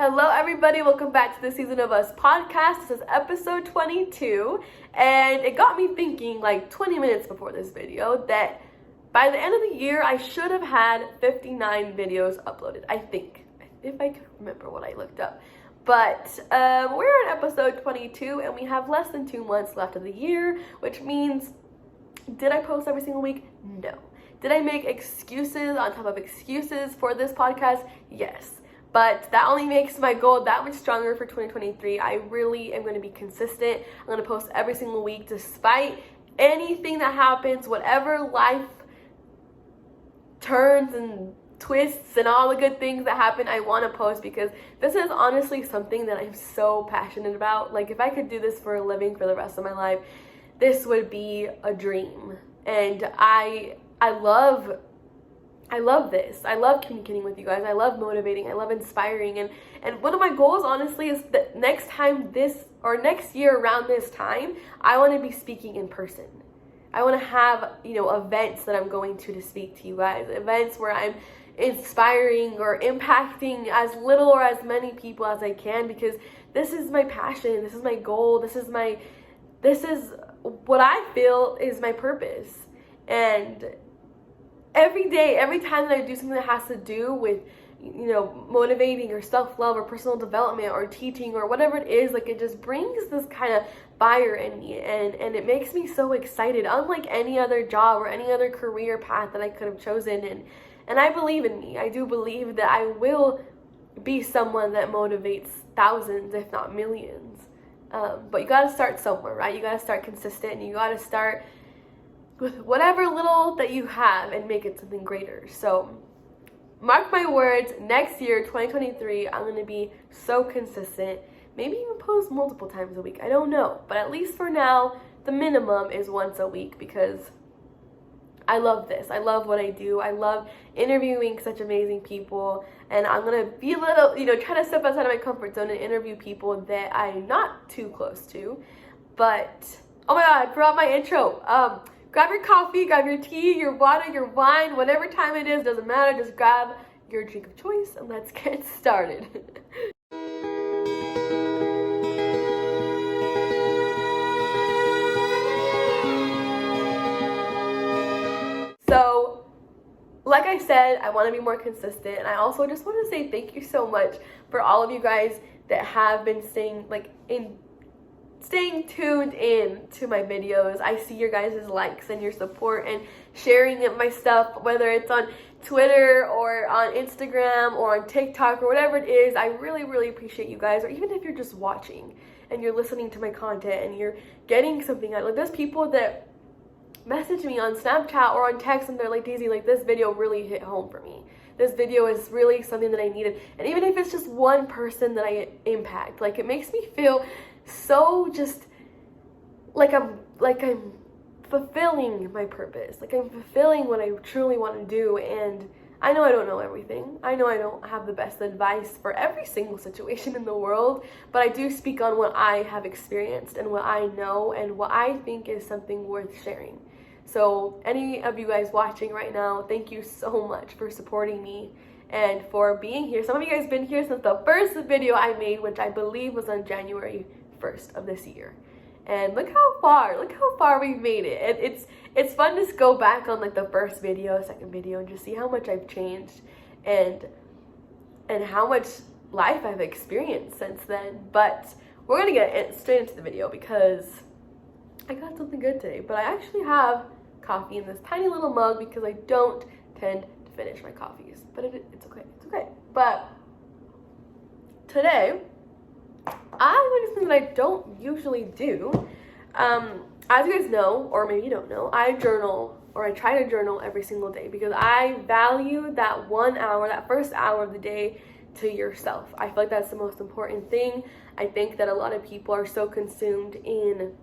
Hello everybody, welcome back to the Season of Us podcast. This is episode 22, and it got me thinking like 20 minutes before this video that by the end of the year I should have had 59 videos uploaded, I think, if I could remember what I looked up. But we're on episode 22 and we have less than 2 months left of the year, which means, did I post every single week? No. Did I make excuses on top of excuses for this podcast? Yes. But that only makes my goal that much stronger for 2023. I really am going to be consistent. I'm going to post every single week despite anything that happens, whatever life turns and twists and all the good things that happen, I want to post because this is honestly something that I'm so passionate about. Like, if I could do this for a living for the rest of my life, this would be a dream. And I love this. I love communicating with you guys. I love motivating. I love inspiring. And one of my goals, honestly, is that next year around this time, I want to be speaking in person. I want to have, events that I'm going to speak to you guys. Events where I'm inspiring or impacting as little or as many people as I can, because this is my passion. This is my goal. This is what I feel is my purpose. And every day, every time that I do something that has to do with, motivating or self-love or personal development or teaching or whatever it is, like, it just brings this kind of fire in me, and it makes me so excited, unlike any other job or any other career path that I could have chosen. And I believe in me. I do believe that I will be someone that motivates thousands, if not millions. But you got to start somewhere, right? You got to start consistent, and you got to start with whatever little that you have and make it something greater. So mark my words, next year, 2023, I'm going to be so consistent, maybe even post multiple times a week. I don't know, but at least for now, the minimum is once a week, because I love this. I love what I do. I love interviewing such amazing people, and I'm going to be a little, try to step outside of my comfort zone and interview people that I'm not too close to. But, oh my God, I forgot my intro. Grab your coffee, grab your tea, your water, your wine, whatever time it is, doesn't matter. Just grab your drink of choice and let's get started. So, like I said, I want to be more consistent, and I also just want to say thank you so much for all of you guys that have been staying tuned in to my videos. I see your guys' likes and your support and sharing my stuff, whether it's on Twitter or on Instagram or on TikTok or whatever it is. I really, really appreciate you guys. Or even if you're just watching and you're listening to my content and you're getting something out of it. Like, there's people that message me on Snapchat or on text and they're like, Daisy, like, this video really hit home for me. This video is really something that I needed. And even if it's just one person that I impact, like, it makes me feel so just like I'm fulfilling my purpose. Like, I'm fulfilling what I truly want to do. And I know I don't know everything. I know I don't have the best advice for every single situation in the world, but I do speak on what I have experienced and what I know and what I think is something worth sharing. So any of you guys watching right now, thank you so much for supporting me and for being here. Some of you guys have been here since the first video I made, which I believe was on January 1st of this year. And look how far we've made it. It's fun to go back on like the first video, second video, and just see how much I've changed and how much life I've experienced since then. But we're gonna get straight into the video because I got something good today. But I actually have coffee in this tiny little mug because I don't tend to finish my coffees. But it's okay. But today, I'm doing something that I don't usually do. As you guys know, or maybe you don't know, I journal, or I try to journal every single day because I value that 1 hour, that first hour of the day to yourself. I feel like that's the most important thing. I think that a lot of people are so consumed in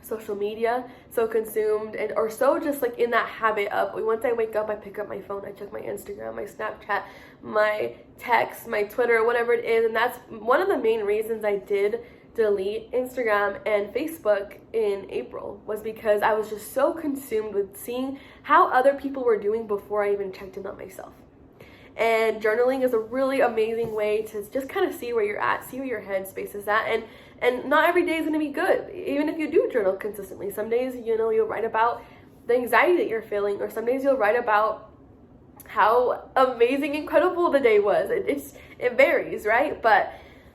social media, so consumed or so just like in that habit of, once I wake up, I pick up my phone, I check my Instagram, my Snapchat, my text, my Twitter, whatever it is. And that's one of the main reasons I did delete Instagram and Facebook in April, was because I was just so consumed with seeing how other people were doing before I even checked in on myself. And journaling is a really amazing way to just kind of see where you're at, see where your headspace is at. And not every day is going to be good. Even if you do journal consistently, some days, you'll write about the anxiety that you're feeling, or some days you'll write about how amazing, incredible the day was. It varies, right? But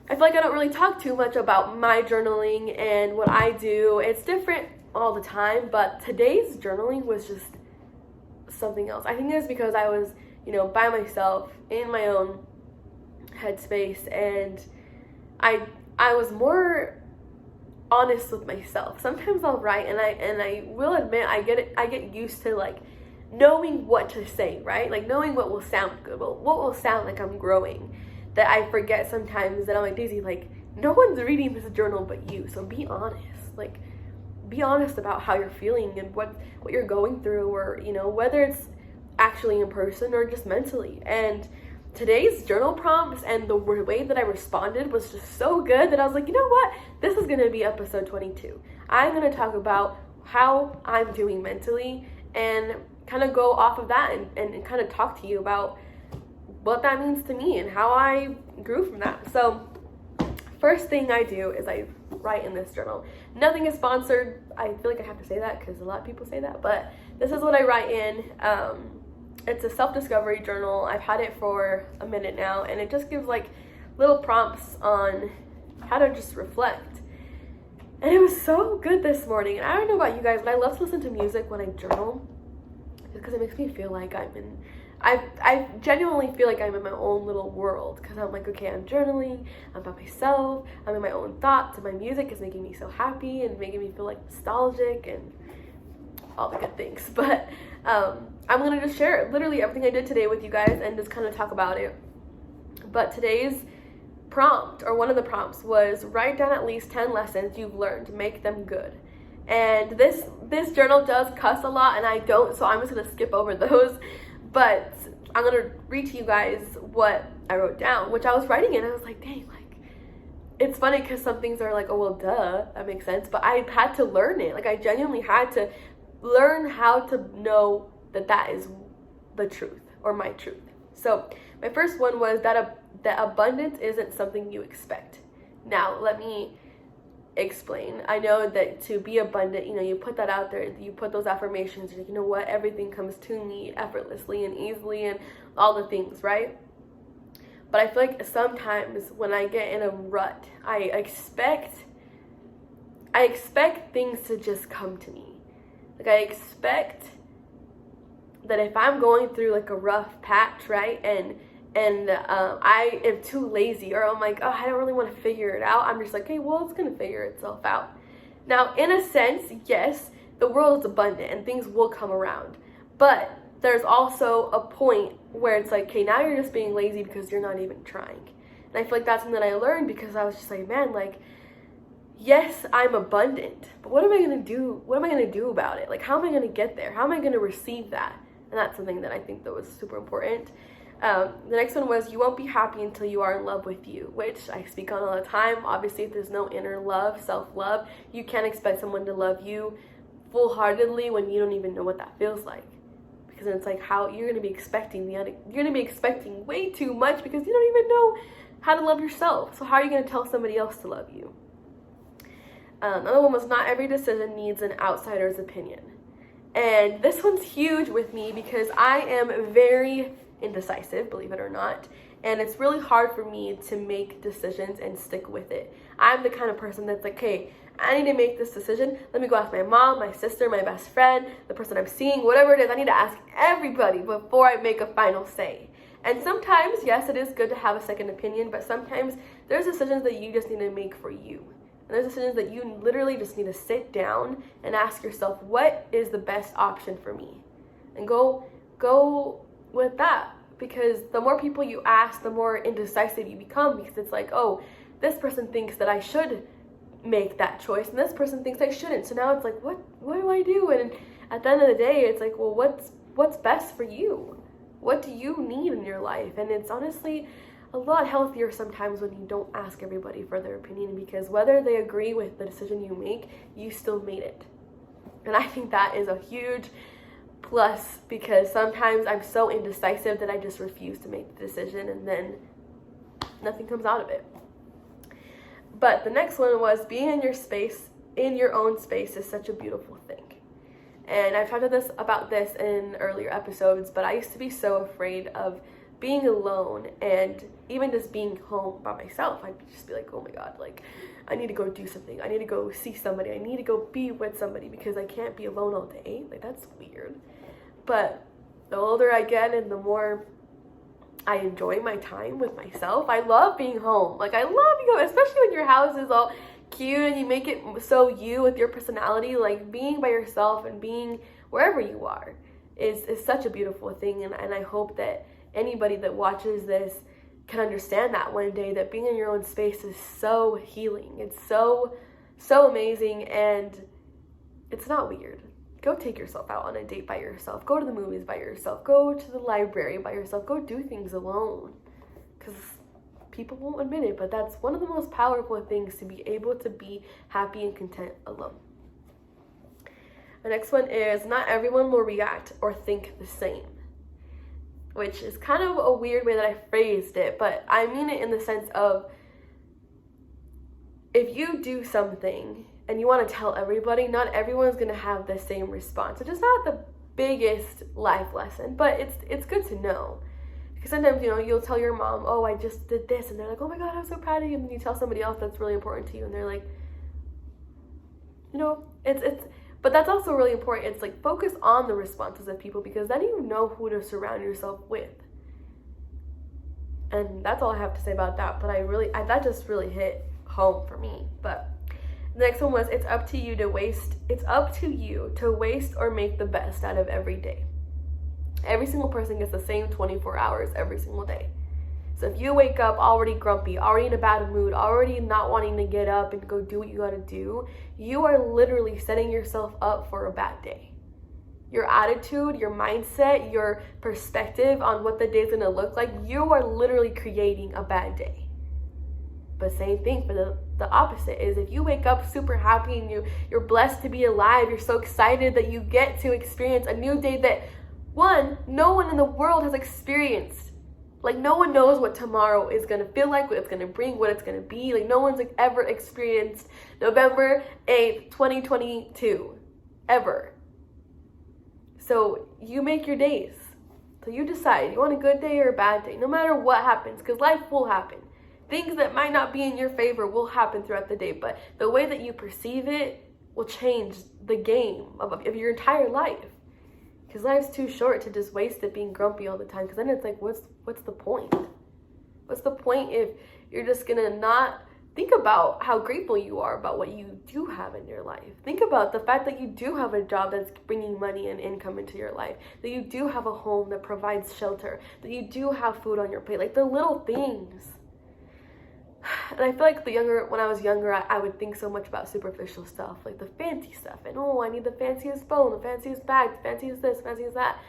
I feel like I don't really talk too much about my journaling and what I do. It's different all the time, but today's journaling was just something else. I think it's because I was, by myself in my own headspace, and I was more honest with myself. Sometimes I'll write, and I will admit I get used to like knowing what to say, right? Like knowing what will sound good, what will sound like I'm growing. That I forget sometimes that I'm like, Daisy, like no one's reading this journal but you. So be honest. Like be honest about how you're feeling and what you're going through, or whether it's actually in person or just mentally. And today's journal prompts and the way that I responded was just so good that I was like, you know what? This is going to be episode 22. I'm going to talk about how I'm doing mentally and kind of go off of that and kind of talk to you about what that means to me and how I grew from that. So first thing I do is I write in this journal. Nothing is sponsored. I feel like I have to say that because a lot of people say that, but this is what I write in. It's a self-discovery journal. I've had it for a minute now, and it just gives like little prompts on how to just reflect. And it was so good this morning. And I don't know about you guys, but I love to listen to music when I journal because it makes me feel like I genuinely feel like I'm in my own little world, because I'm like, okay, I'm journaling, I'm by myself, I'm in my own thoughts, and my music is making me so happy and making me feel like nostalgic and all the good things. But I'm gonna just share literally everything I did today with you guys and just kind of talk about it. But today's prompt, or one of the prompts, was write down at least 10 lessons you've learned, make them good. And this journal does cuss a lot, and I don't, so I'm just gonna skip over those. But I'm gonna read to you guys what I wrote down, which I was writing in. I was like, dang, like, it's funny because some things are like, oh, well, duh, that makes sense. But I had to learn it. Like, I genuinely had to learn how to know that is the truth, or my truth. So my first one was that abundance isn't something you expect. Now, let me explain. I know that to be abundant, you put that out there, you put those affirmations, you know what, everything comes to me effortlessly and easily and all the things, right? But I feel like sometimes when I get in a rut, I expect things to just come to me. Like, I expect that if I'm going through like a rough patch, right, and I am too lazy, or I'm like, oh, I don't really want to figure it out, I'm just like, hey, well, it's gonna figure itself out. Now, in a sense, yes, the world is abundant and things will come around, but there's also a point where it's like, okay, now you're just being lazy because you're not even trying. And I feel like that's something that I learned, because I was just like, man, like, yes, I'm abundant, but what am I gonna do? What am I gonna do about it? Like, how am I gonna get there? How am I gonna receive that? And that's something that I think that was super important. The next one was, you won't be happy until you are in love with you, which I speak on all the time. Obviously, if there's no inner love, self-love, you can't expect someone to love you full-heartedly when you don't even know what that feels like. Because it's like, how you're going to be expecting way too much, because you don't even know how to love yourself. So how are you going to tell somebody else to love you? Another one was, not every decision needs an outsider's opinion. And this one's huge with me because I am very indecisive, believe it or not, and it's really hard for me to make decisions and stick with it. I'm the kind of person that's like, okay, I need to make this decision. Let me go ask my mom, my sister, my best friend, the person I'm seeing, whatever it is. I need to ask everybody before I make a final say. And sometimes, yes, it is good to have a second opinion, but sometimes there's decisions that you just need to make for you. And there's decisions that you literally just need to sit down and ask yourself, what is the best option for me? And go with that. Because the more people you ask, the more indecisive you become, because it's like, oh, this person thinks that I should make that choice, and this person thinks I shouldn't. So now it's like, what do I do? And at the end of the day, it's like, well, what's best for you? What do you need in your life? And it's honestly a lot healthier sometimes when you don't ask everybody for their opinion, because whether they agree with the decision you make, you still made it. And I think that is a huge Plus, because sometimes I'm so indecisive that I just refuse to make the decision, and then nothing comes out of it. But the next one was being in your own space is such a beautiful thing. And I've talked about this in earlier episodes, but I used to be so afraid of being alone, and even just being home by myself. I'd just be like, oh my God, like, I need to go do something. I need to go see somebody. I need to go be with somebody because I can't be alone all day. Like, that's weird. But the older I get and the more I enjoy my time with myself, I love being home. Like, I love being home, especially when your house is all cute and you make it so you with your personality. Like, being by yourself and being wherever you are is such a beautiful thing. And I hope that anybody that watches this can understand that one day, that being in your own space is so healing. It's so amazing, and it's not weird. Go take yourself out on a date by yourself. Go to the movies by yourself. Go to the library by yourself. Go do things alone. Because people won't admit it, but that's one of the most powerful things, to be able to be happy and content alone. The next one is not everyone will react or think the same, which is kind of a weird way that I phrased it, but I mean it in the sense of, if you do something and you want to tell everybody, not everyone's going to have the same response. It's just not the biggest life lesson, but it's good to know. Because sometimes, you'll tell your mom, oh, I just did this, and they're like, oh my God, I'm so proud of you. And then you tell somebody else that's really important to you, and they're like, but that's also really important. It's like, focus on the responses of people, because then you know who to surround yourself with. And that's all I have to say about that. But that just really hit home for me. But the next one was, it's up to you to waste or make the best out of every day. Every single person gets the same 24 hours every single day. So if you wake up already grumpy, already in a bad mood, already not wanting to get up and go do what you gotta do, you are literally setting yourself up for a bad day. Your attitude, your mindset, your perspective on what the day is gonna look like, you are literally creating a bad day. But same thing for the opposite is, if you wake up super happy and you're blessed to be alive, you're so excited that you get to experience a new day that, one, no one in the world has experienced. Like, no one knows what tomorrow is going to feel like, what it's going to bring, what it's going to be. Like, no one's ever experienced November 8th, 2022. Ever. So you make your days. So you decide, you want a good day or a bad day, no matter what happens, because life will happen. Things that might not be in your favor will happen throughout the day, but the way that you perceive it will change the game of your entire life. Because life's too short to just waste it being grumpy all the time. Because then it's like, what's the point? What's the point if you're just going to not think about how grateful you are about what you do have in your life? Think about the fact that you do have a job that's bringing money and income into your life. That you do have a home that provides shelter. That you do have food on your plate. Like, the little things. And I feel like when I was younger, I would think so much about superficial stuff, like the fancy stuff. And, oh, I need the fanciest phone, the fanciest bag, the fanciest this, the fanciest that.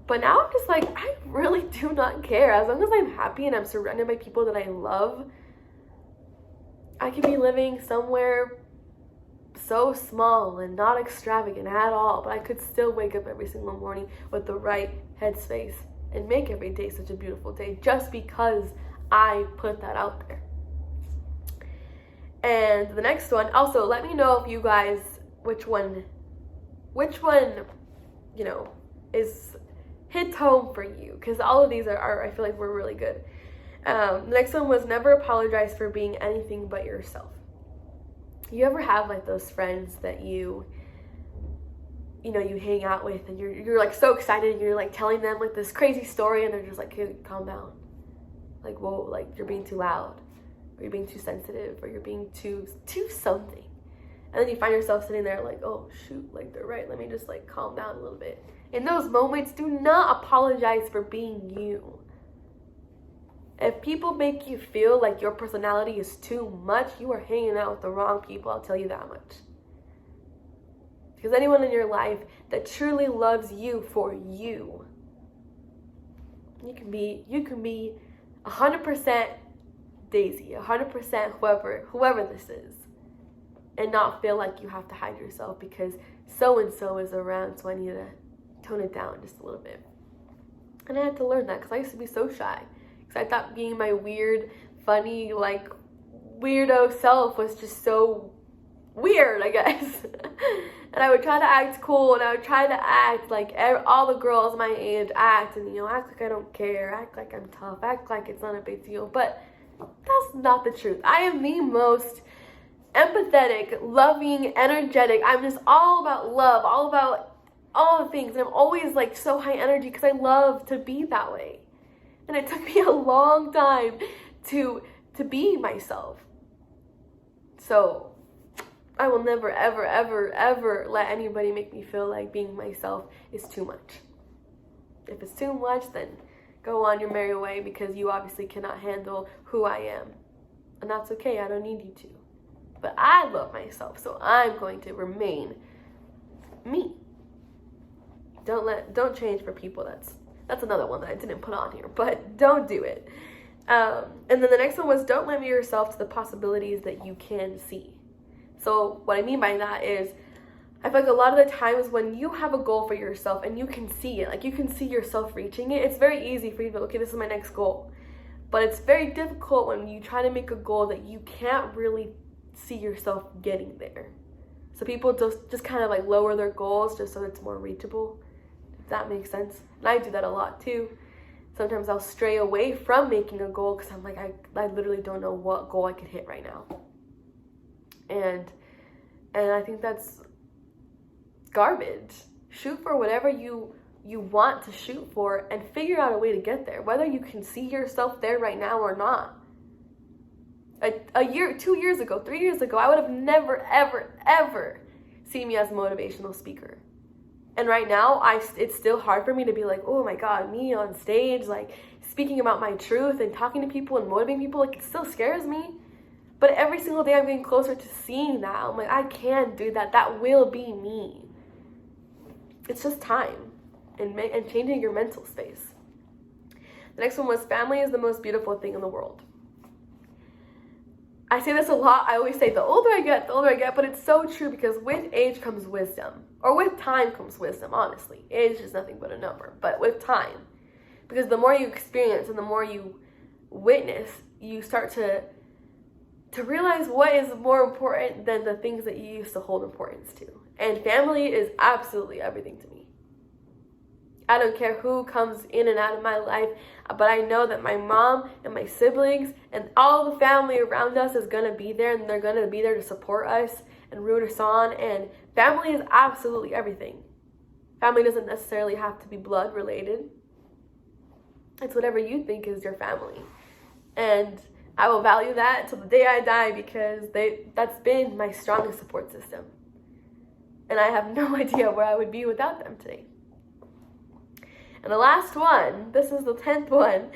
But now I'm just like, I really do not care. As long as I'm happy and I'm surrounded by people that I love, I can be living somewhere so small and not extravagant at all. But I could still wake up every single morning with the right headspace and make every day such a beautiful day, just because I put that out there. And the next one, also let me know if you guys, which one, is hits home for you, because all of these are I feel like we're really good. The next one was never apologize for being anything but yourself. You ever have like those friends that you hang out with, and you're like so excited, and you're like telling them like this crazy story, and they're just like, hey, calm down. Like, whoa, like, you're being too loud, or you're being too sensitive, or you're being too something. And then you find yourself sitting there like, oh, shoot, like, they're right. Let me just, like, calm down a little bit. In those moments, do not apologize for being you. If people make you feel like your personality is too much, you are hanging out with the wrong people, I'll tell you that much. Because anyone in your life that truly loves you for you, you can be 100% Daisy, 100% whoever this is, and not feel like you have to hide yourself because so-and-so is around, so I need to tone it down just a little bit. And I had to learn that because I used to be so shy. Because I thought being my weird, funny, like, weirdo self was just so weird, I guess. And I would try to act cool, and I would try to act like all the girls my age act, and, act like I don't care, act like I'm tough, act like it's not a big deal. But that's not the truth. I am the most empathetic, loving, energetic. I'm just all about love, all about all the things. And I'm always like so high energy because I love to be that way. And it took me a long time to be myself. So I will never, ever, ever, ever let anybody make me feel like being myself is too much. If it's too much, then go on your merry way, because you obviously cannot handle who I am. And that's okay, I don't need you to. But I love myself, so I'm going to remain me. Don't change for people. That's another one that I didn't put on here, but don't do it. And then the next one was, don't limit yourself to the possibilities that you can see. So what I mean by that is, I feel like a lot of the times when you have a goal for yourself and you can see it, like you can see yourself reaching it, it's very easy for you to be, okay, this is my next goal. But it's very difficult when you try to make a goal that you can't really see yourself getting there. So people just kind of like lower their goals just so it's more reachable, if that makes sense. And I do that a lot too. Sometimes I'll stray away from making a goal because I'm like, I literally don't know what goal I could hit right now. And I think that's garbage. Shoot for whatever you want to shoot for and figure out a way to get there, whether you can see yourself there right now or not. A year, 2 years ago, 3 years ago, I would have never, ever, ever seen me as a motivational speaker. And right now, it's still hard for me to be like, oh my God, me on stage, like speaking about my truth and talking to people and motivating people, like it still scares me. But every single day I'm getting closer to seeing that. I'm like, I can do that. That will be me. It's just time and changing your mental space. The next one was, family is the most beautiful thing in the world. I say this a lot. I always say the older I get, but it's so true, because with age comes wisdom. Or with time comes wisdom, honestly. Age is nothing but a number, but with time. Because the more you experience and the more you witness, you start to realize what is more important than the things that you used to hold importance to. And family is absolutely everything to me. I don't care who comes in and out of my life, but I know that my mom and my siblings and all the family around us is going to be there, and they're going to be there to support us and root us on. And family is absolutely everything. Family doesn't necessarily have to be blood related. It's whatever you think is your family. And I will value that until the day I die, because that's been my strongest support system. And I have no idea where I would be without them today. And the last one, this is the 10th one,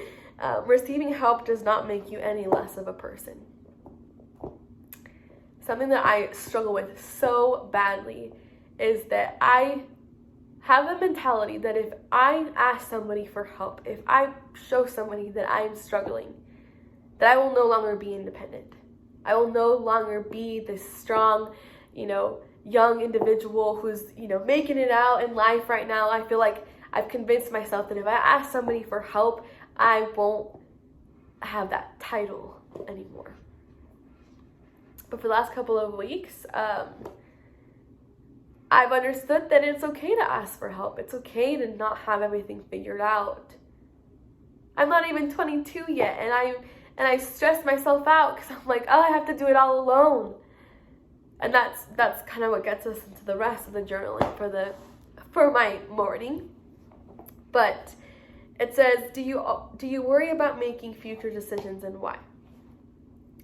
receiving help does not make you any less of a person. Something that I struggle with so badly is that I have the mentality that if I ask somebody for help, if I show somebody that I'm struggling, that I will no longer be independent. I will no longer be this strong, young individual who's, making it out in life right now. I feel like I've convinced myself that if I ask somebody for help, I won't have that title anymore. But for the last couple of weeks, I've understood that it's okay to ask for help. It's okay to not have everything figured out. I'm not even 22 yet, and I stress myself out because I'm like, oh, I have to do it all alone. And that's kind of what gets us into the rest of the journaling for my morning. But it says, do you worry about making future decisions, and why?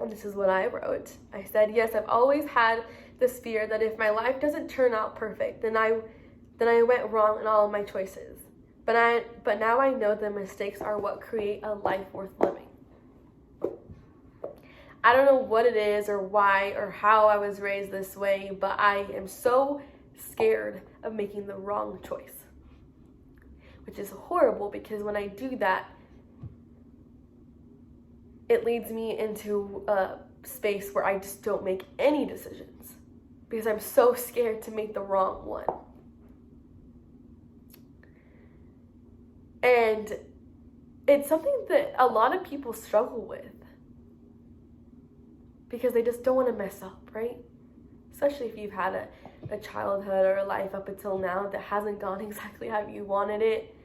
And this is what I wrote. I said, yes, I've always had this fear that if my life doesn't turn out perfect, then I went wrong in all of my choices. But now I know that mistakes are what create a life worth living. I don't know what it is or why or how I was raised this way, but I am so scared of making the wrong choice. Which is horrible, because when I do that, it leads me into a space where I just don't make any decisions, because I'm so scared to make the wrong one. And it's something that a lot of people struggle with because they just don't want to mess up, right? Especially if you've had a childhood or a life up until now that hasn't gone exactly how you wanted it.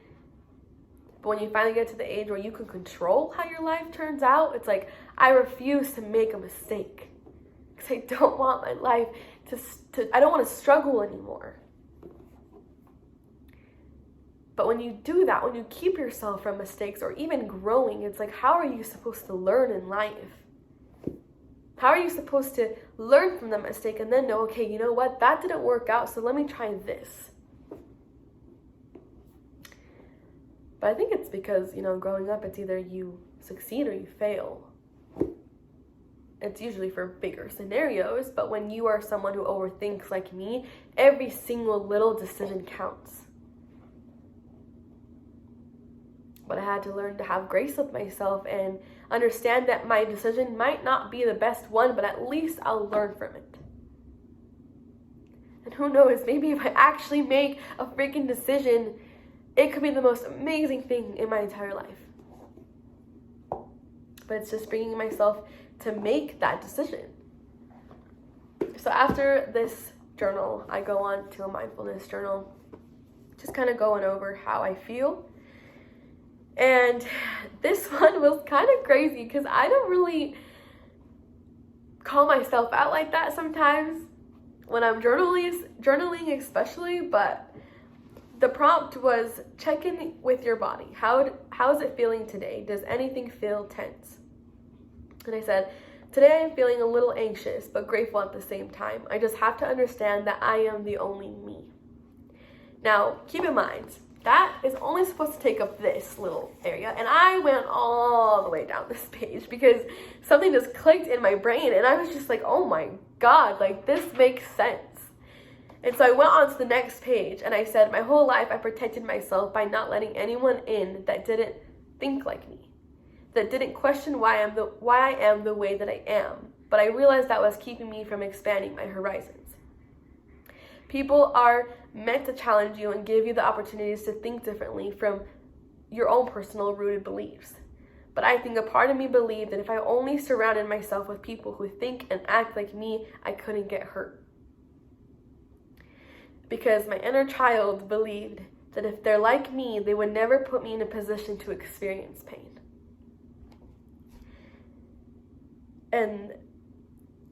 But when you finally get to the age where you can control how your life turns out, it's like, I refuse to make a mistake. Because I don't want my life I don't want to struggle anymore. But when you do that, when you keep yourself from mistakes or even growing, it's like, how are you supposed to learn in life? How are you supposed to learn from the mistake and then know, okay, you know what, that didn't work out, so let me try this. But I think it's because, growing up, it's either you succeed or you fail. It's usually for bigger scenarios, but when you are someone who overthinks like me, every single little decision counts. But I had to learn to have grace with myself and understand that my decision might not be the best one, but at least I'll learn from it. And who knows, maybe if I actually make a freaking decision, it could be the most amazing thing in my entire life. But it's just bringing myself to make that decision. So after this journal, I go on to a mindfulness journal, just kind of going over how I feel. And this one was kind of crazy because I don't really call myself out like that sometimes when I'm journaling especially, but the prompt was, check in with your body. How is it feeling today? Does anything feel tense? And I said, today I'm feeling a little anxious, but grateful at the same time. I just have to understand that I am the only me. Now, keep in mind, that is only supposed to take up this little area. And I went all the way down this page because something just clicked in my brain. And I was just like, oh my God, like this makes sense. And so I went on to the next page and I said, my whole life I protected myself by not letting anyone in that didn't think like me, that didn't question why I am the way that I am. But I realized that was keeping me from expanding my horizons. People are meant to challenge you and give you the opportunities to think differently from your own personal rooted beliefs. But I think a part of me believed that if I only surrounded myself with people who think and act like me, I couldn't get hurt. Because my inner child believed that if they're like me, they would never put me in a position to experience pain.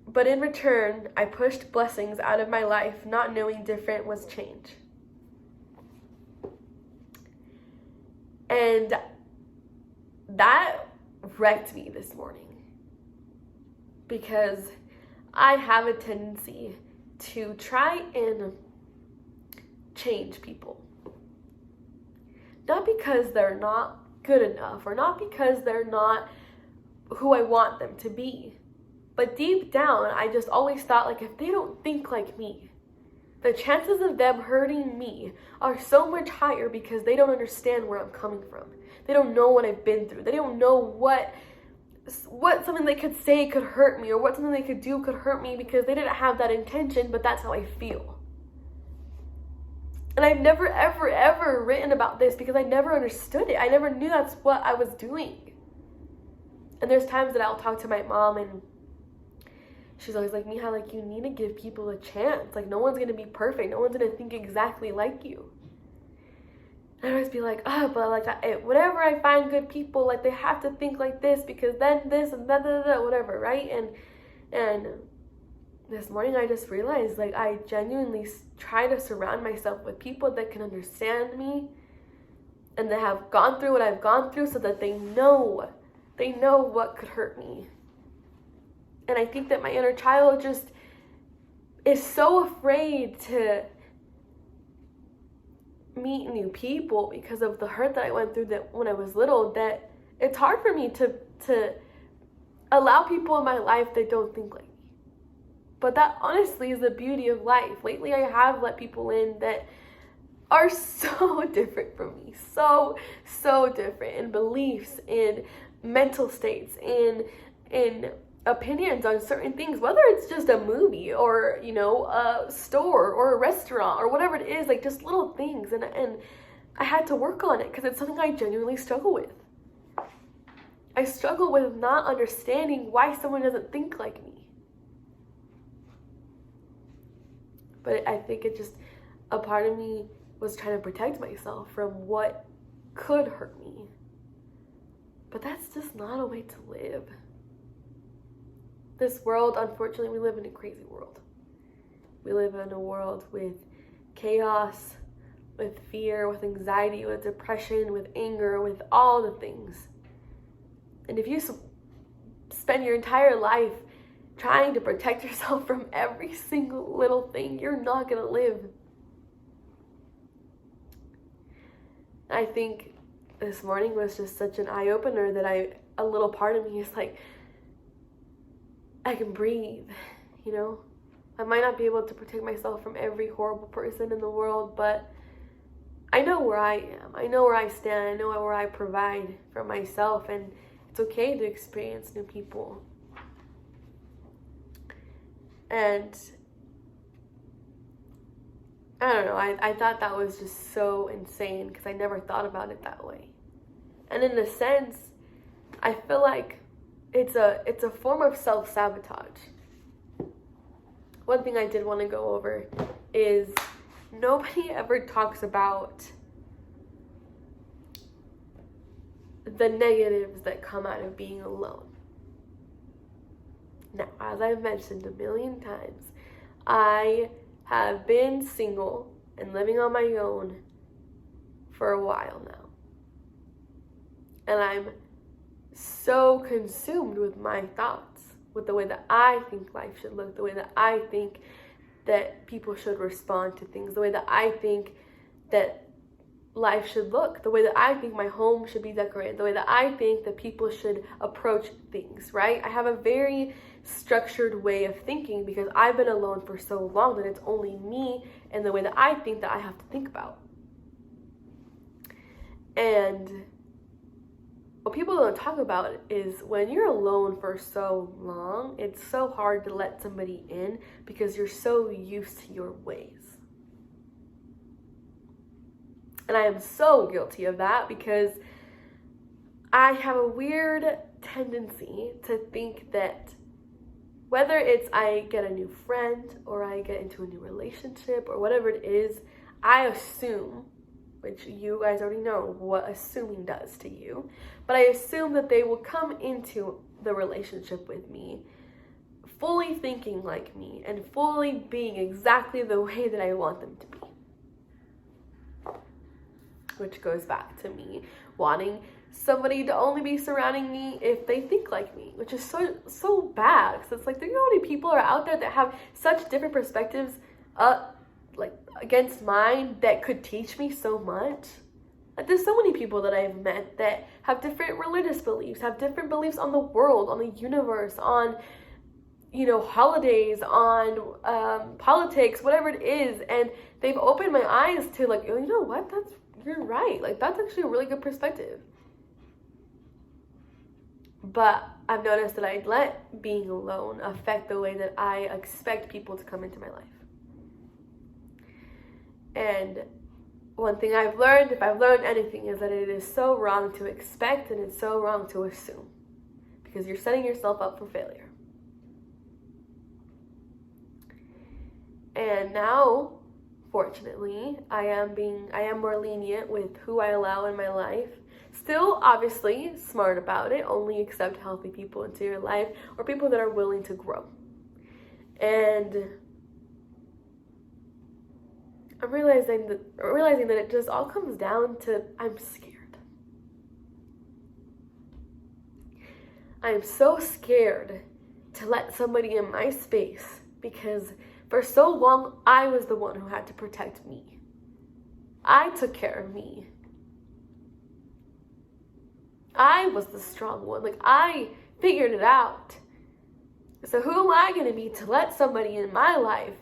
But in return, I pushed blessings out of my life, not knowing different was change. And that wrecked me this morning because I have a tendency to try and change people. Not because they're not good enough or not because they're not who I want them to be. But deep down, I just always thought, like, if they don't think like me, the chances of them hurting me are so much higher because they don't understand where I'm coming from. They don't know what I've been through. They don't know what something they could say could hurt me or what something they could do could hurt me because they didn't have that intention, but that's how I feel. And I've never, ever, ever written about this because I never understood it. I never knew that's what I was doing. And there's times that I'll talk to my mom and she's always like, Miha, like, you need to give people a chance. Like, no one's going to be perfect. No one's going to think exactly like you. And I always be like, but like, whenever I find good people, like, they have to think like this because then this and that, whatever, right? And this morning I just realized, like, I genuinely try to surround myself with people that can understand me and that have gone through what I've gone through so that they know what could hurt me. And I think that my inner child just is so afraid to meet new people because of the hurt that I went through that when I was little, that it's hard for me to allow people in my life that don't think like me. But that honestly is the beauty of life. Lately, I have let people in that are so different from me. So different in beliefs, in mental states, in opinions on certain things, whether it's just a movie or, a store or a restaurant or whatever it is, like just little things. And I had to work on it because it's something I genuinely struggle with. I struggle with not understanding why someone doesn't think like me. But I think it just, a part of me was trying to protect myself from what could hurt me. But that's just not a way to live. This world, unfortunately, we live in a crazy world. We live in a world with chaos, with fear, with anxiety, with depression, with anger, with all the things. And if you spend your entire life trying to protect yourself from every single little thing, you're not going to live. I think this morning was just such an eye-opener that a little part of me is like, I can breathe, you know? I might not be able to protect myself from every horrible person in the world, but I know where I am. I know where I stand. I know where I provide for myself, and it's okay to experience new people. And I don't know, I thought that was just so insane because I never thought about it that way. And in a sense, I feel like it's a form of self-sabotage. One thing I did want to go over is nobody ever talks about the negatives that come out of being alone. Now, as I've mentioned a million times, I have been single and living on my own for a while now. And I'm so consumed with my thoughts, with the way that I think life should look, the way that I think that people should respond to things, the way that I think that life should look, the way that I think my home should be decorated, the way that I think that people should approach things, right? I have a very structured way of thinking because I've been alone for so long that it's only me and the way that I think that I have to think about. And what people don't talk about is when you're alone for so long, it's so hard to let somebody in because you're so used to your ways. And I am so guilty of that because I have a weird tendency to think that whether it's I get a new friend or I get into a new relationship or whatever it is, I assume, which you guys already know what assuming does to you, but I assume that they will come into the relationship with me fully thinking like me and fully being exactly the way that I want them to be. Which goes back to me wanting somebody to only be surrounding me if they think like me, which is so bad. Because it's like, do you know how many people are out there that have such different perspectives like against mine that could teach me so much? Like, there's so many people that I've met that have different religious beliefs, have different beliefs on the world, on the universe, on, you know, holidays, on politics, whatever it is. And they've opened my eyes to like, oh, you know what, you're right. Like, that's actually a really good perspective. But I've noticed that I let being alone affect the way that I expect people to come into my life. And one thing I've learned, if I've learned anything, is that it is so wrong to expect and it's so wrong to assume. Because you're setting yourself up for failure. And now, fortunately, I am more lenient with who I allow in my life. Still, obviously, smart about it. Only accept healthy people into your life or people that are willing to grow. And I'm realizing that it just all comes down to I'm scared. I am so scared to let somebody in my space because for so long, I was the one who had to protect me. I took care of me. I was the strong one. Like, I figured it out. So who am I going to be to let somebody in my life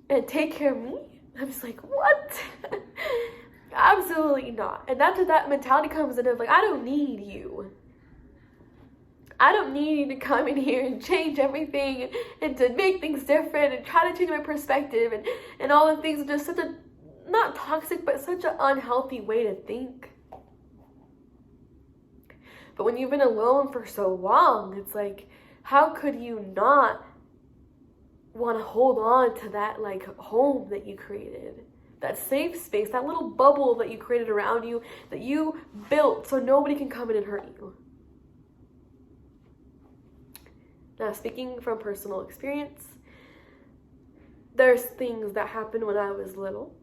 and take care of me? I'm just like, what? Absolutely not. And that's where that mentality comes in of like, I don't need you. I don't need you to come in here and change everything and to make things different and try to change my perspective and all the things are just such a not toxic, but such an unhealthy way to think. But when you've been alone for so long, it's like, how could you not want to hold on to that like home that you created? That safe space, that little bubble that you created around you, that you built so nobody can come in and hurt you. Now, speaking from personal experience, there's things that happened when I was little,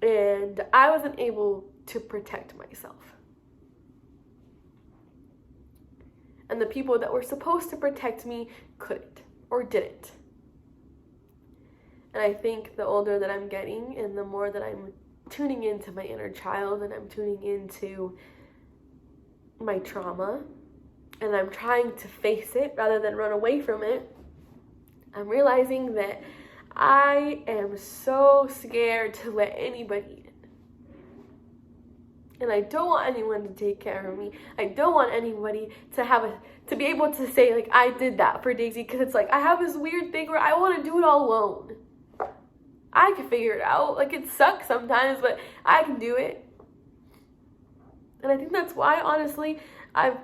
and I wasn't able to protect myself. And the people that were supposed to protect me couldn't or didn't. And I think the older that I'm getting and the more that I'm tuning into my inner child and I'm tuning into my trauma and I'm trying to face it rather than run away from it, I'm realizing that I am so scared to let anybody in. And I don't want anyone to take care of me. I don't want anybody to be able to say, like, I did that for Daisy, because it's like, I have this weird thing where I want to do it all alone. I can figure it out. Like, it sucks sometimes, but I can do it. And I think that's why, honestly, I've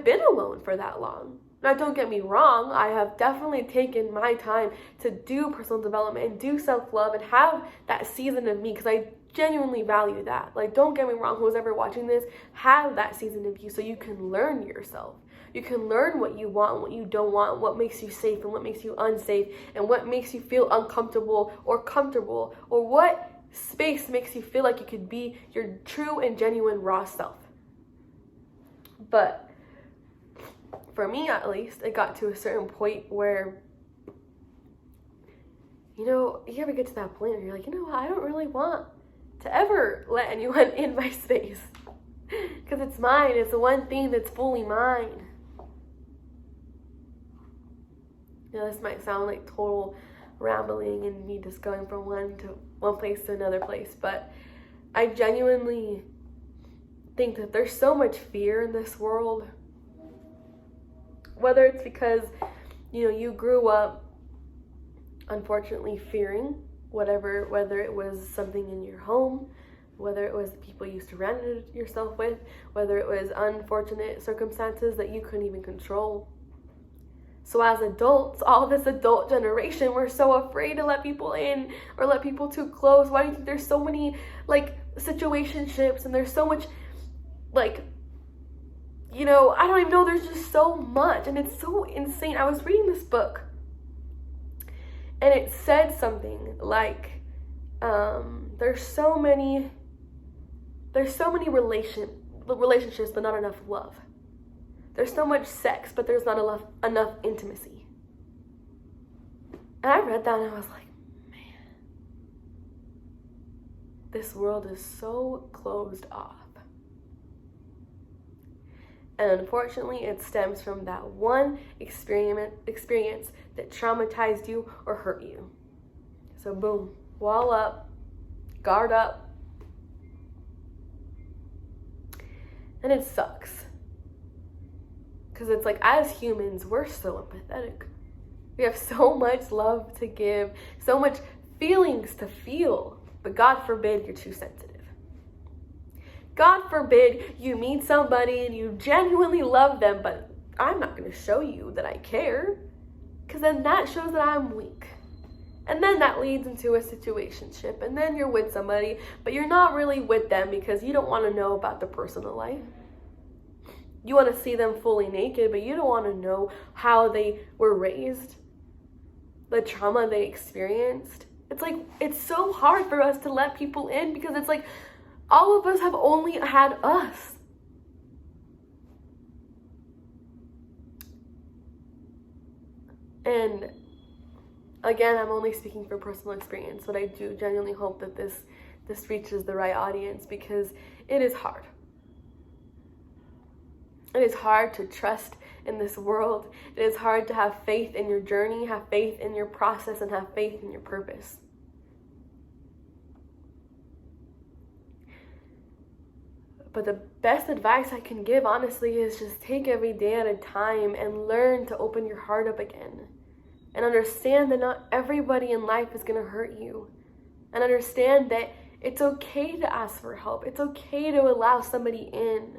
been alone for that long. Now, don't get me wrong, I have definitely taken my time to do personal development and do self-love and have that season of me, because I genuinely value that. Like, don't get me wrong, who's ever watching this, have that season of you so you can learn yourself. You can learn what you want and what you don't want, what makes you safe and what makes you unsafe, and what makes you feel uncomfortable or comfortable, or what space makes you feel like you could be your true and genuine raw self. But for me, at least, it got to a certain point where, you ever get to that point where you're like, what, I don't really want to ever let anyone in my space, because it's mine. It's the one thing that's fully mine. This might sound like total rambling and me just going from one place to another place, but I genuinely think that there's so much fear in this world. Whether it's because, you grew up, unfortunately, fearing whether it was something in your home, whether it was the people you surrounded yourself with, whether it was unfortunate circumstances that you couldn't even control. So as adults, all this adult generation, we're so afraid to let people in or let people too close. Why do you think there's so many, situationships, and there's so much, I don't even know, there's just so much, and it's so insane. I was reading this book, and it said something like, there's so many relationships, but not enough love. There's so much sex, but there's not enough intimacy. And I read that and I was like, man, this world is so closed off. And unfortunately, it stems from that one experience that traumatized you or hurt you. So boom, wall up, guard up. And it sucks. Because it's like, as humans, we're so empathetic. We have so much love to give, so much feelings to feel. But God forbid you're too sensitive. God forbid you meet somebody and you genuinely love them, but I'm not going to show you that I care. Because then that shows that I'm weak. And then that leads into a situationship. And then you're with somebody, but you're not really with them because you don't want to know about the personal life. You want to see them fully naked, but you don't want to know how they were raised, the trauma they experienced. It's like, it's so hard for us to let people in because it's like, all of us have only had us. And again, I'm only speaking from personal experience, but I do genuinely hope that this reaches the right audience, because it is hard. It is hard to trust in this world. It is hard to have faith in your journey, have faith in your process, and have faith in your purpose. But the best advice I can give, honestly, is just take every day at a time and learn to open your heart up again. And understand that not everybody in life is going to hurt you. and understand that it's okay to ask for help. It's okay to allow somebody in.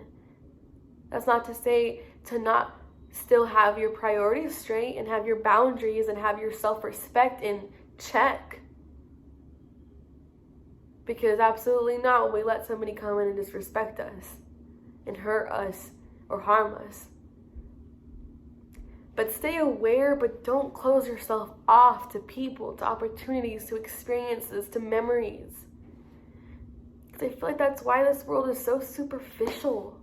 That's not to say to not still have your priorities straight and have your boundaries and have your self-respect in check. Because absolutely not when we let somebody come in and disrespect us and hurt us or harm us. But stay aware, but don't close yourself off to people, to opportunities, to experiences, to memories. Because I feel like that's why this world is so superficial.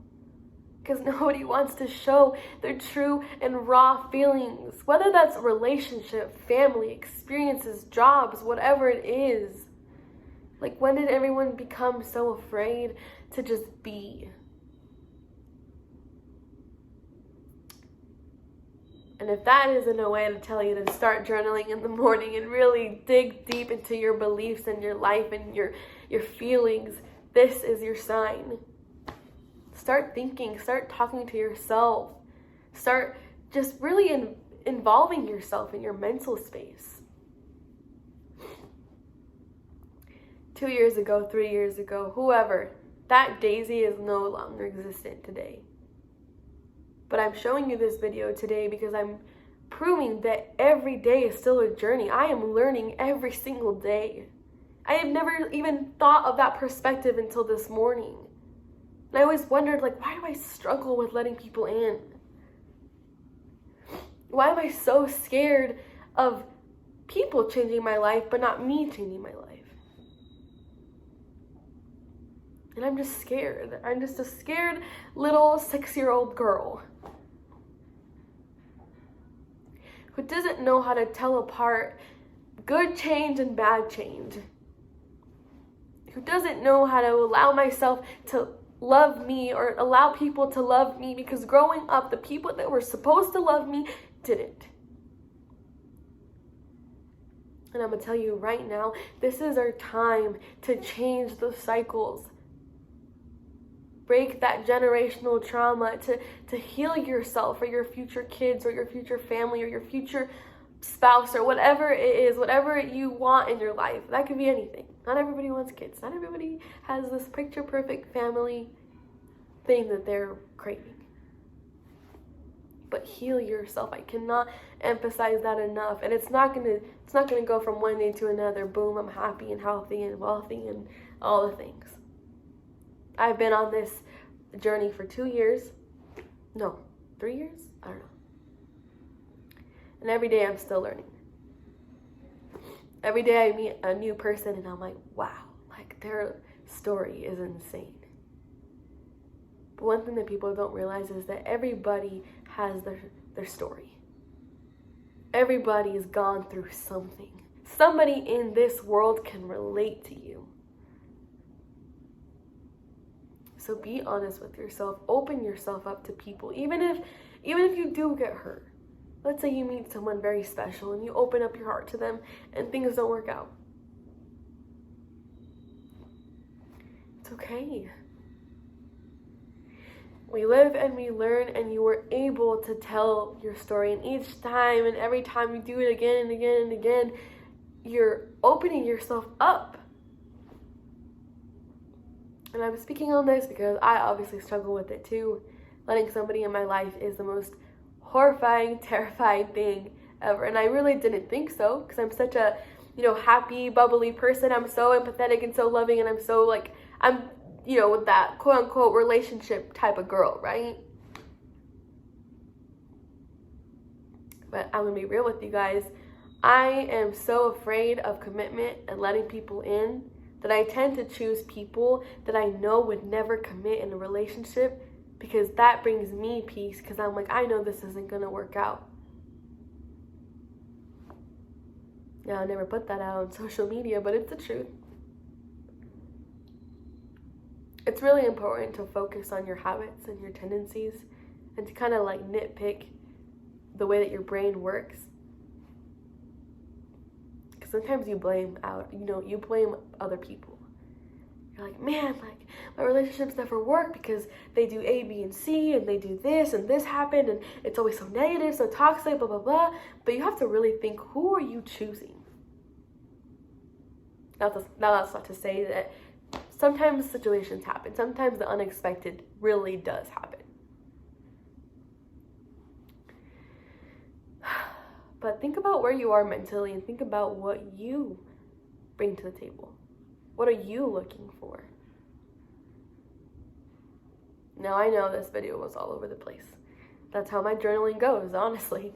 Because nobody wants to show their true and raw feelings. Whether that's relationship, family, experiences, jobs, whatever it is. Like, when did everyone become so afraid to just be? And if that isn't a way to tell you to start journaling in the morning and really dig deep into your beliefs and your life and your feelings, this is your sign. Start thinking, start talking to yourself. Start just really involving yourself in your mental space. 2 years ago, 3 years ago, whoever, that Daisy is no longer existent today. But I'm showing you this video today because I'm proving that every day is still a journey. I am learning every single day. I have never even thought of that perspective until this morning. And I always wondered, like, why do I struggle with letting people in? Why am I so scared of people changing my life, but not me changing my life? And I'm just scared. I'm just a scared little 6-year-old girl who doesn't know how to tell apart good change and bad change. Who doesn't know how to allow myself to love me or allow people to love me, because growing up, the people that were supposed to love me didn't. And I'm going to tell you right now, this is our time to change those cycles. Break that generational trauma, to heal yourself or your future kids or your future family or your future spouse or whatever it is, whatever you want in your life. That could be anything. Not everybody wants kids. Not everybody has this picture perfect family thing that they're craving. But heal yourself. I cannot emphasize that enough. And it's not gonna go from one day to another. Boom, I'm happy and healthy and wealthy and all the things. I've been on this journey for 2 years. No, 3 years? I don't know. And every day I'm still learning. Every day I meet a new person and I'm like, wow, like their story is insane. But one thing that people don't realize is that everybody has their story. Everybody has gone through something. Somebody in this world can relate to you. So be honest with yourself. Open yourself up to people. Even if you do get hurt. Let's say you meet someone very special and you open up your heart to them and things don't work out. It's okay. We live and we learn, and you were able to tell your story. And each time and every time you do it again and again and again, you're opening yourself up. And I'm speaking on this because I obviously struggle with it too. Letting somebody in my life is the most horrifying, terrifying thing ever. And I really didn't think so, because I'm such a, happy, bubbly person. I'm so empathetic and so loving, and I'm so I'm with that quote unquote relationship type of girl, right? But I'm gonna be real with you guys. I am so afraid of commitment and letting people in that I tend to choose people that I know would never commit in a relationship, because that brings me peace, because I'm like, I know this isn't going to work out. Now, I never put that out on social media, but it's the truth. It's really important to focus on your habits and your tendencies and to kind of nitpick the way that your brain works. Because sometimes you blame other people. You're like, man, my relationships never work because they do A, B, and C, and they do this, and this happened, and it's always so negative, so toxic, blah, blah, blah. But you have to really think, who are you choosing? Now that's not to say that sometimes situations happen. Sometimes the unexpected really does happen. But think about where you are mentally and think about what you bring to the table. What are you looking for? Now, I know this video was all over the place. That's how my journaling goes, honestly.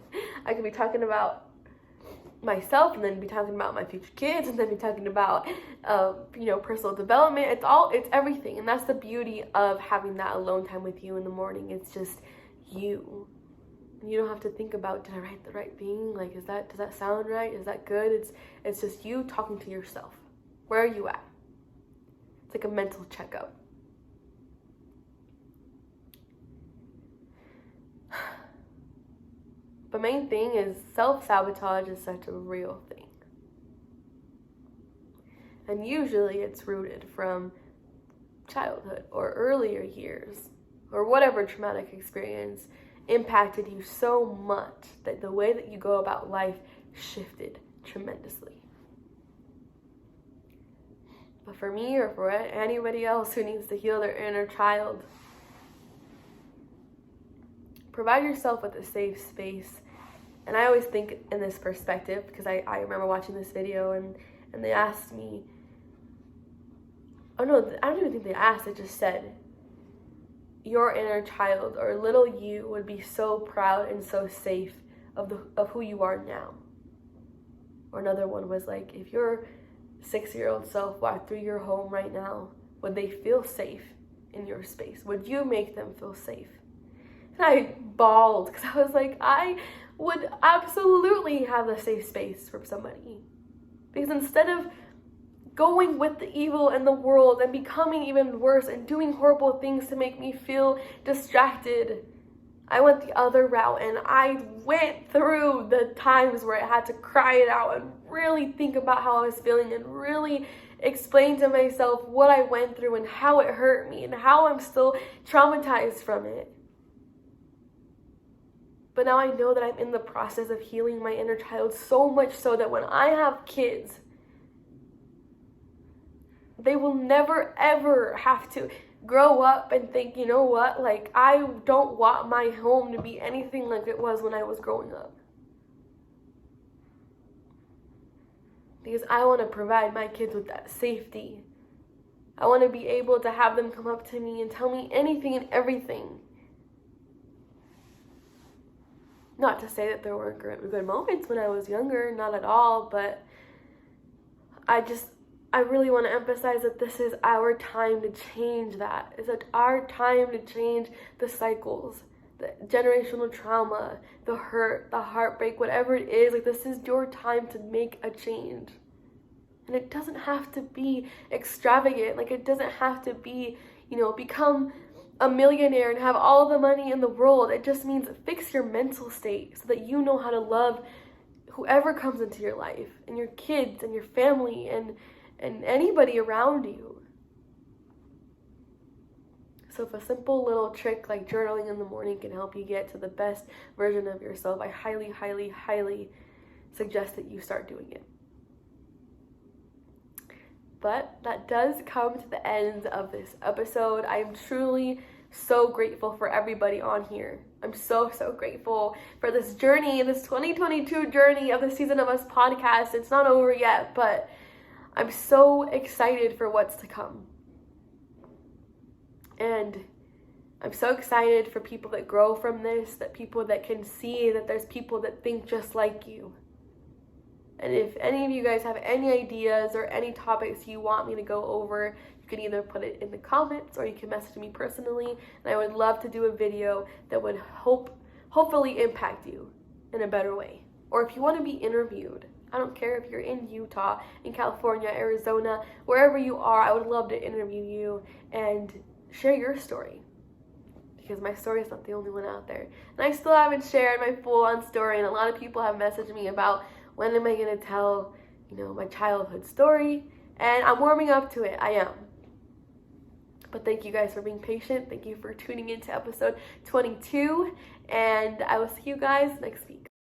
I could be talking about myself and then be talking about my future kids and then be talking about, personal development. It's everything. And that's the beauty of having that alone time with you in the morning. It's just you. You don't have to think about, did I write the right thing? Like, does that sound right? Is that good? It's just you talking to yourself. Where are you at? It's like a mental checkup. The main thing is self-sabotage is such a real thing. And usually it's rooted from childhood or earlier years or whatever traumatic experience impacted you so much that the way that you go about life shifted tremendously. But for me or for anybody else who needs to heal their inner child, provide yourself with a safe space. And I always think in this perspective, because I remember watching this video and they asked me, I don't even think they asked, it just said, your inner child or little you would be so proud and so safe of who you are now. Or another one was like, if your 6-year-old self walked through your home right now, would they feel safe in your space? Would you make them feel safe? And I bawled because I was like, I would absolutely have a safe space for somebody. Because instead of going with the evil in the world and becoming even worse and doing horrible things to make me feel distracted, I went the other route and I went through the times where I had to cry it out and really think about how I was feeling and really explain to myself what I went through and how it hurt me and how I'm still traumatized from it. But now I know that I'm in the process of healing my inner child so much so that when I have kids, they will never ever have to grow up and think, you know what, like I don't want my home to be anything like it was when I was growing up. Because I want to provide my kids with that safety. I want to be able to have them come up to me and tell me anything and everything. Not to say that there weren't good moments when I was younger, not at all, but I really want to emphasize that this is our time to change that. It's our time to change the cycles, the generational trauma, the hurt, the heartbreak, whatever it is. Like, this is your time to make a change. And it doesn't have to be extravagant. Like, it doesn't have to be, become a millionaire and have all the money in the world. It just means fix your mental state so that you know how to love whoever comes into your life and your kids and your family and anybody around you. So if a simple little trick like journaling in the morning can help you get to the best version of yourself, I highly, highly, highly suggest that you start doing it. But that does come to the end of this episode. I am truly so grateful for everybody on here. I'm so, so grateful for this journey, this 2022 journey of the Season of Us podcast. It's not over yet, but I'm so excited for what's to come. And I'm so excited for people that grow from this, that people that can see that there's people that think just like you. And if any of you guys have any ideas or any topics you want me to go over, you can either put it in the comments or you can message me personally. And I would love to do a video that would hopefully impact you in a better way. Or if you want to be interviewed, I don't care if you're in Utah, in California, Arizona, wherever you are, I would love to interview you and share your story. Because my story is not the only one out there. And I still haven't shared my full-on story, and a lot of people have messaged me about when am I going to tell, my childhood story. And I'm warming up to it. I am. But thank you guys for being patient. Thank you for tuning into episode 22. And I will see you guys next week.